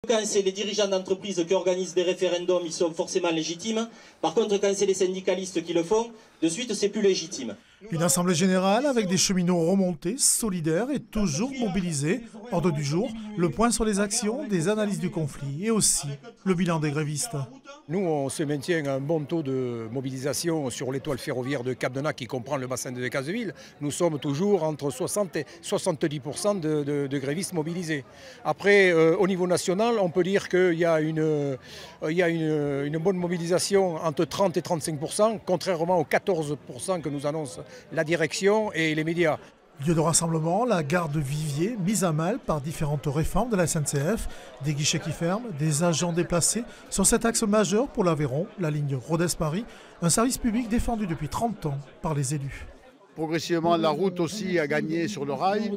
Quand c'est les dirigeants d'entreprise qui organisent des référendums, ils sont forcément légitimes. Par contre, quand c'est les syndicalistes qui le font, de suite, c'est plus légitime. Une assemblée générale avec des cheminots remontés, solidaires et toujours mobilisés. Ordre du jour, le point sur les actions, des analyses du conflit et aussi le bilan des grévistes. Nous, on se maintient un bon taux de mobilisation sur l'étoile ferroviaire de Cap-de-Nac qui comprend le bassin de Decazeville. Nous sommes toujours entre 60 et 70% de grévistes mobilisés. Après, au niveau national, on peut dire qu'il y a une bonne mobilisation entre 30 et 35%, contrairement aux 14% que nous annoncent la direction et les médias. Lieu de rassemblement, la gare de Viviers, mise à mal par différentes réformes de la SNCF, des guichets qui ferment, des agents déplacés sur cet axe majeur pour l'Aveyron, la ligne Rodez-Paris, un service public défendu depuis 30 ans par les élus. Progressivement, la route aussi a gagné sur le rail.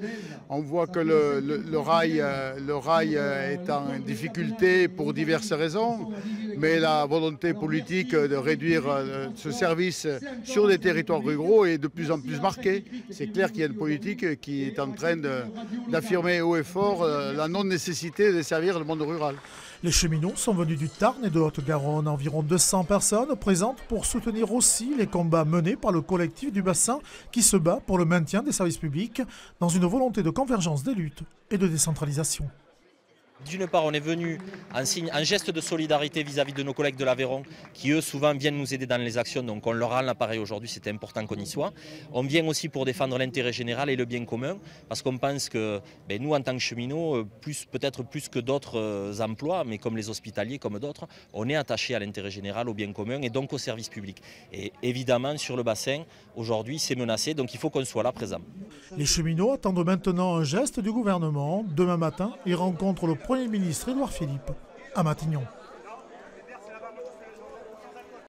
On voit que le rail est en difficulté pour diverses raisons, mais la volonté politique de réduire ce service sur les territoires ruraux est de plus en plus marquée. C'est clair qu'il y a une politique qui est en train d'affirmer haut et fort la non-nécessité de desservir le monde rural. Les cheminots sont venus du Tarn et de Haute-Garonne. Environ 200 personnes présentes pour soutenir aussi les combats menés par le collectif du bassin qui se bat pour le maintien des services publics dans une volonté de convergence des luttes et de décentralisation. D'une part, on est venu en geste de solidarité vis-à-vis de nos collègues de l'Aveyron qui, eux, souvent viennent nous aider dans les actions. Donc on leur rend l'appareil aujourd'hui, c'était important qu'on y soit. On vient aussi pour défendre l'intérêt général et le bien commun parce qu'on pense que nous, en tant que cheminots, peut-être plus que d'autres emplois, mais comme les hospitaliers, comme d'autres, on est attachés à l'intérêt général, au bien commun et donc au service public. Et évidemment, sur le bassin, aujourd'hui, c'est menacé, donc il faut qu'on soit là présent. Les cheminots attendent maintenant un geste du gouvernement. Demain matin, ils rencontrent le Premier ministre Édouard Philippe à Matignon.